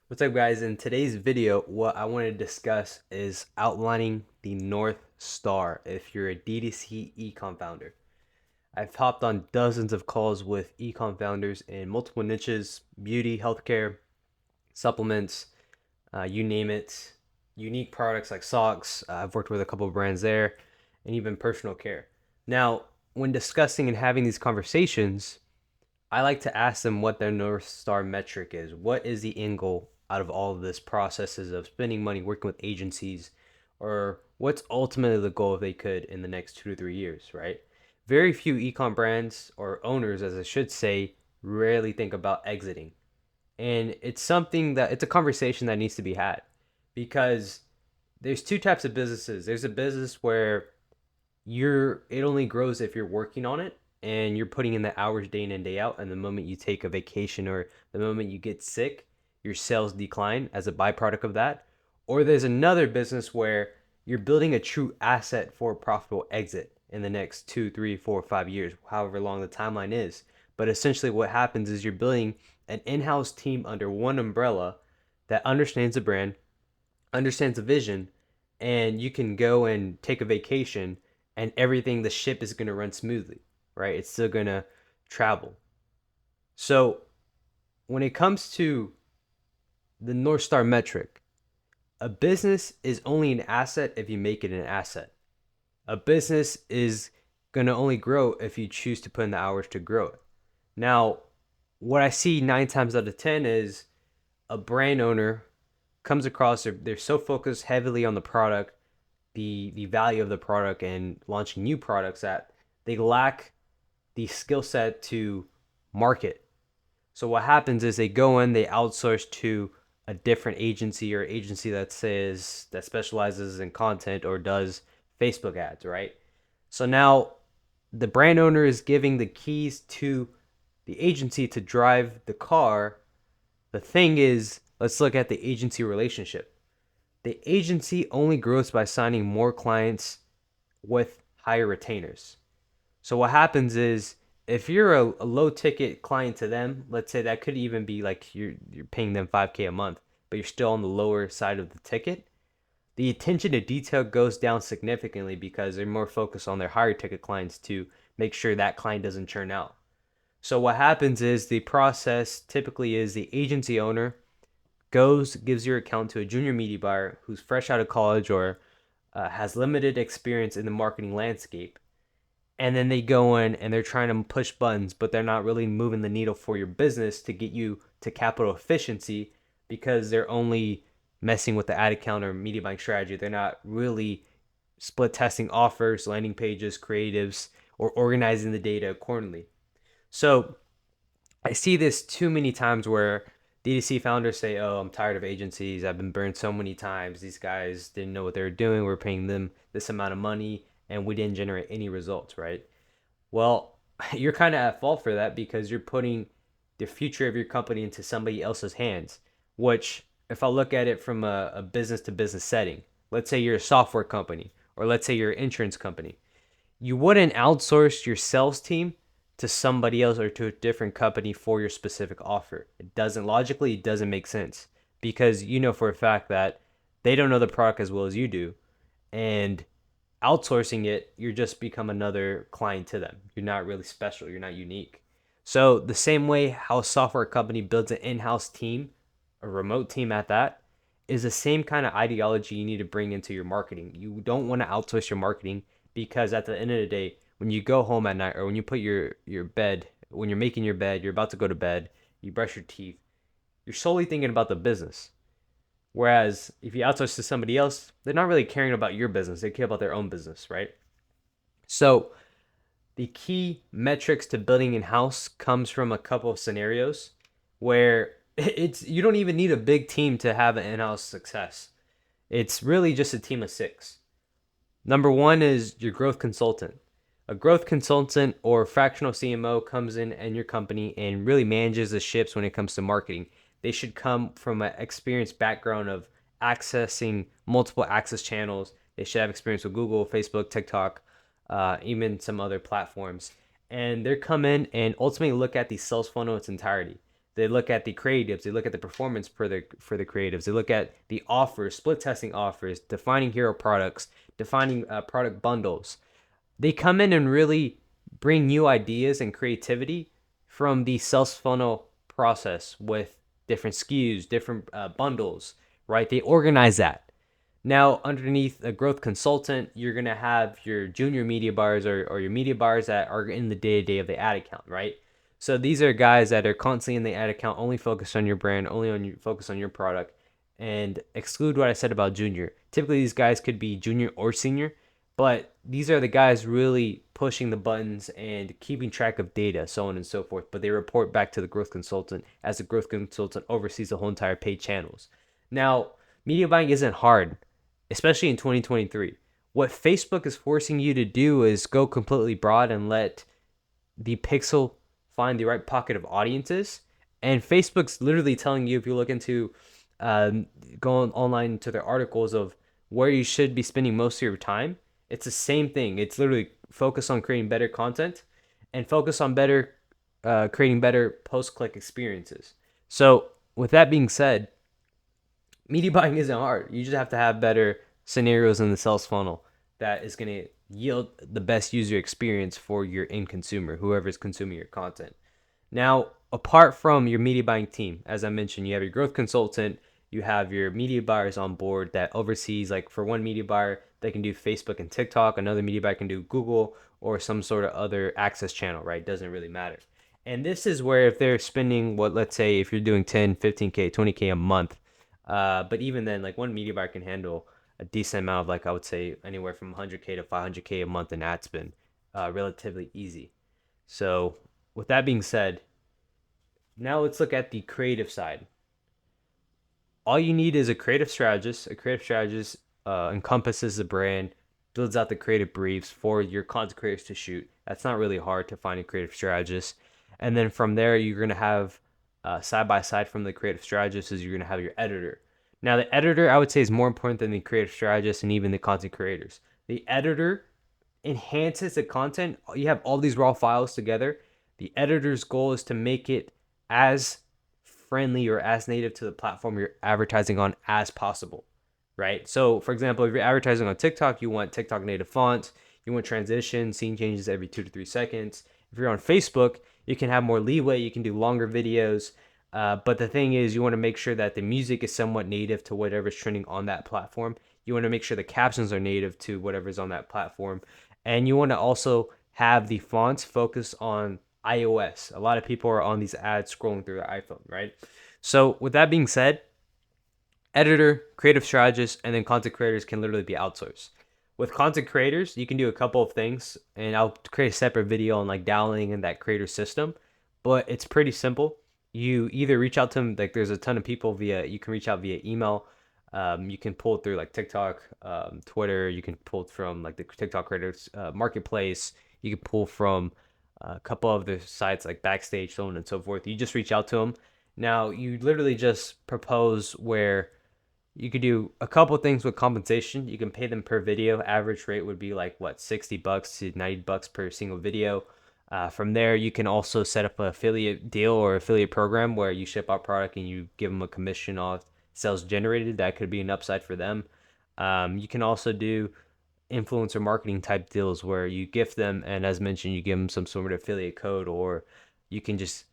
What's up, guys? In today's video, what I want to discuss is outlining the North Star if you're a D2C ecom founder. I've hopped on dozens of calls with ecom founders in multiple niches: beauty, healthcare, supplements, you name it, unique products like socks. I've worked with a couple of brands there, and even personal care. Now, when discussing and having these conversations, I like to ask them what their North Star metric is. What is the end goal out of all of this processes of spending money, working with agencies, or what's ultimately the goal if they could in the next 2 to 3 years, right? Very few ecom brands or owners, as I should say, rarely think about exiting. And it's something that it's a conversation that needs to be had because there's two types of businesses. There's a business where it only grows if you're working on it and you're putting in the hours day in and day out, and the moment you take a vacation or the moment you get sick, your sales decline as a byproduct of that. Or there's another business where you're building a true asset for a profitable exit in the next 2, 3, 4, 5 years, however long the timeline is. But essentially what happens is you're building an in-house team under one umbrella that understands the brand, understands the vision, and you can go and take a vacation and everything, the ship is going to run smoothly, right? It's still going to travel. So when it comes to the North Star metric, a business is only an asset if you make it an asset. A business is going to only grow if you choose to put in the hours to grow it. Now, what I see 9 times out of 10 is a brand owner comes across, they're so focused heavily on the product, the value of the product, and launching new products that they lack the skill set to market. So what happens is they go in, they outsource to a different agency or agency that specializes in content or does Facebook ads, right? So now the brand owner is giving the keys to the agency to drive the car. The thing is, let's look at the agency relationship. The agency only grows by signing more clients with higher retainers. So what happens is if you're a low ticket client to them, let's say that could even be like you're paying them 5K a month, but you're still on the lower side of the ticket, the attention to detail goes down significantly because they're more focused on their higher ticket clients to make sure that client doesn't churn out. So what happens is the process typically is the agency owner goes, gives your account to a junior media buyer who's fresh out of college or has limited experience in the marketing landscape. And then they go in and they're trying to push buttons, but they're not really moving the needle for your business to get you to capital efficiency because they're only messing with the ad account or media buying strategy. They're not really split testing offers, landing pages, creatives, or organizing the data accordingly. So I see this too many times where D2C founders say, "Oh, I'm tired of agencies. I've been burned so many times. These guys didn't know what they were doing. We're paying them this amount of money, and we didn't generate any results." Right? Well, you're kind of at fault for that because you're putting the future of your company into somebody else's hands. Which, if I look at it from a business to business setting, let's say you're a software company, or let's say you're an insurance company, you wouldn't outsource your sales team to somebody else or to a different company for your specific offer. It doesn't make sense because you know for a fact that they don't know the product as well as you do, and outsourcing it, you're just become another client to them. You're not really special, you're not unique. So the same way how a software company builds an in-house team, a remote team at that, is the same kind of ideology you need to bring into your marketing. You don't want to outsource your marketing because at the end of the day, when you go home at night or when you put your bed, when you're making your bed, you're about to go to bed, you brush your teeth, you're solely thinking about the business. Whereas if you outsource to somebody else, they're not really caring about your business. They care about their own business, right? So the key metrics to building in house comes from a couple of scenarios where it's you don't even need a big team to have an in-house success. It's really just a team of six. Number one is your growth consultant. A growth consultant or fractional CMO comes in your company and really manages the ships when it comes to marketing. They should come from an experienced background of accessing multiple access channels. They should have experience with Google, Facebook, TikTok, even some other platforms. And they come in and ultimately look at the sales funnel in its entirety. They look at the creatives. They look at the performance for the creatives. They look at the offers, split testing offers, defining hero products, defining product bundles. They come in and really bring new ideas and creativity from the sales funnel process with different SKUs, different bundles, right? They organize that. Now, underneath a growth consultant, you're going to have your junior media buyers or your media buyers that are in the day to day of the ad account, right? So these are guys that are constantly in the ad account, only focused on your brand, only on your focus on your product, and exclude what I said about junior. Typically, these guys could be junior or senior, but these are the guys really pushing the buttons and keeping track of data, so on and so forth. But they report back to the growth consultant as the growth consultant oversees the whole entire paid channels. Now, media buying isn't hard, especially in 2023. What Facebook is forcing you to do is go completely broad and let the pixel find the right pocket of audiences. And Facebook's literally telling you, if you look into going online to their articles of where you should be spending most of your time, it's the same thing. It's literally focus on creating better content and focus on better creating better post-click experiences. So with that being said, media buying isn't hard. You just have to have better scenarios in the sales funnel that is going to yield the best user experience for your end consumer, whoever is consuming your content. Now, apart from your media buying team, as I mentioned, you have your growth consultant, you have your media buyers on board that oversees, like for one media buyer, they can do Facebook and TikTok. Another media buyer can do Google or some sort of other access channel, right? Doesn't really matter. And this is where if they're spending what, let's say if you're doing 10, 15K, 20K a month, but even then, like one media buyer can handle a decent amount of, like I would say, anywhere from 100K to 500K a month in ad spend, relatively easy. So with that being said, now let's look at the creative side. All you need is a creative strategist. A creative strategist encompasses the brand, builds out the creative briefs for your content creators to shoot. That's not really hard to find a creative strategist. And then from there, you're going to have side by side from the creative strategist is you're going to have your editor. Now, the editor, I would say, is more important than the creative strategist and even the content creators. The editor enhances the content. You have all these raw files together. The editor's goal is to make it as friendly or as native to the platform you're advertising on as possible, right? So, for example, if you're advertising on TikTok, you want TikTok native fonts, you want transition, scene changes every 2 to 3 seconds. If you're on Facebook, you can have more leeway, you can do longer videos. But the thing is, you want to make sure that the music is somewhat native to whatever's trending on that platform. You want to make sure the captions are native to whatever's on that platform. And you want to also have the fonts focus on iOS. A lot of people are on these ads scrolling through their iPhone, right? So with that being said, editor, creative strategist, and then content creators can literally be outsourced. With content creators, you can do a couple of things, and I'll create a separate video on like dialing in that creator system, but it's pretty simple. You either reach out to them, like there's a ton of people you can reach out via email. You can pull it through like TikTok, Twitter. You can pull it from like the TikTok creators marketplace. You can pull from a couple of the sites like Backstage, so on and so forth. You just reach out to them. Now, you literally just propose where you could do a couple things with compensation. You can pay them per video. Average rate would be like what, $60 to $90 per single video. From there, you can also set up an affiliate deal or affiliate program where you ship out product and you give them a commission off sales generated. That could be an upside for them. You can also do influencer marketing type deals where you gift them, and as mentioned, you give them some sort of affiliate code, or you can just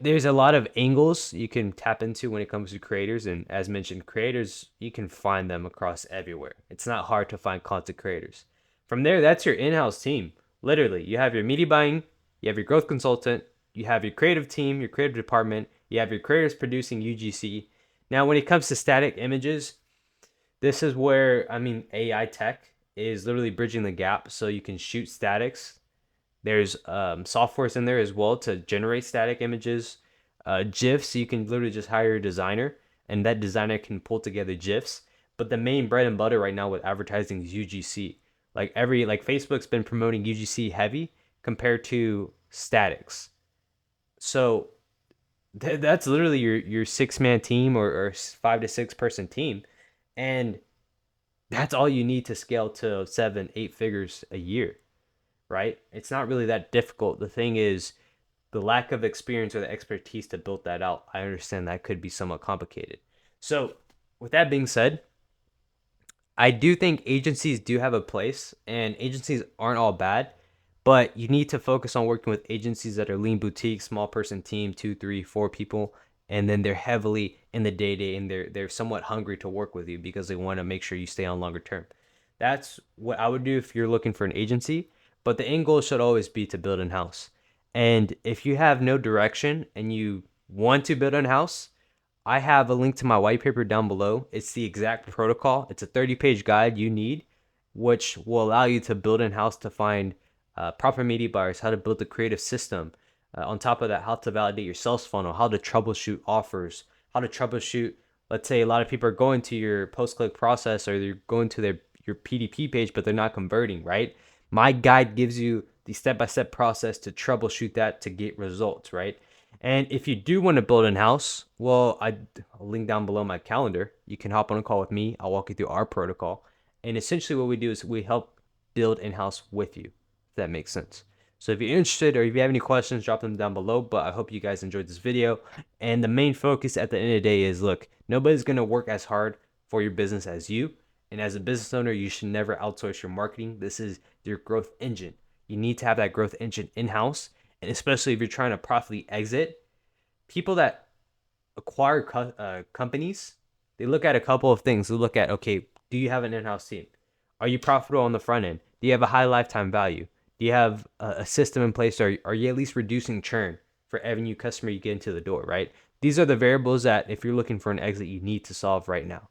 there's a lot of angles you can tap into when it comes to creators. And as mentioned, creators, you can find them across everywhere. It's not hard to find content creators. From there, that's your in-house team. Literally, you have your media buying, you have your growth consultant, you have your creative team, your creative department, you have your creators producing UGC. Now, when it comes to static images, this is where, I mean, AI tech is literally bridging the gap so you can shoot statics. There's softwares in there as well to generate static images. GIFs, you can literally just hire a designer, and that designer can pull together GIFs. But the main bread and butter right now with advertising is UGC. Like Facebook's been promoting UGC heavy compared to statics. So that's literally your 6-man team or 5 to 6 person team, and that's all you need to scale to 7, 8 figures a year, right? It's not really that difficult. The thing is, the lack of experience or the expertise to build that out, I understand that could be somewhat complicated. So, with that being said, I do think agencies do have a place, and agencies aren't all bad, but you need to focus on working with agencies that are lean boutique, small person team, 2, 3, 4 people, and then they're heavily in the day to day, and they're somewhat hungry to work with you because they want to make sure you stay on longer term. That's what I would do if you're looking for an agency, but the end goal should always be to build in house. And if you have no direction and you want to build in house, I have a link to my white paper down below. It's the exact protocol. It's a 30-page guide you need, which will allow you to build in-house to find proper media buyers, how to build a creative system. On top of that, how to validate your sales funnel, how to troubleshoot offers, how to troubleshoot. Let's say a lot of people are going to your post-click process or they're going to your PDP page, but they're not converting, right? My guide gives you the step-by-step process to troubleshoot that to get results, right? And if you do want to build in-house, well, I'll link down below my calendar. You can hop on a call with me. I'll walk you through our protocol. And essentially what we do is we help build in-house with you, if that makes sense. So if you're interested or if you have any questions, drop them down below. But I hope you guys enjoyed this video. And the main focus at the end of the day is, look, nobody's going to work as hard for your business as you. And as a business owner, you should never outsource your marketing. This is your growth engine. You need to have that growth engine in-house. And especially if you're trying to profitably exit, people that acquire companies, they look at a couple of things. They look at, okay, do you have an in-house team? Are you profitable on the front end? Do you have a high lifetime value? Do you have a system in place? Or are you at least reducing churn for every new customer you get into the door, right? These are the variables that if you're looking for an exit, you need to solve right now.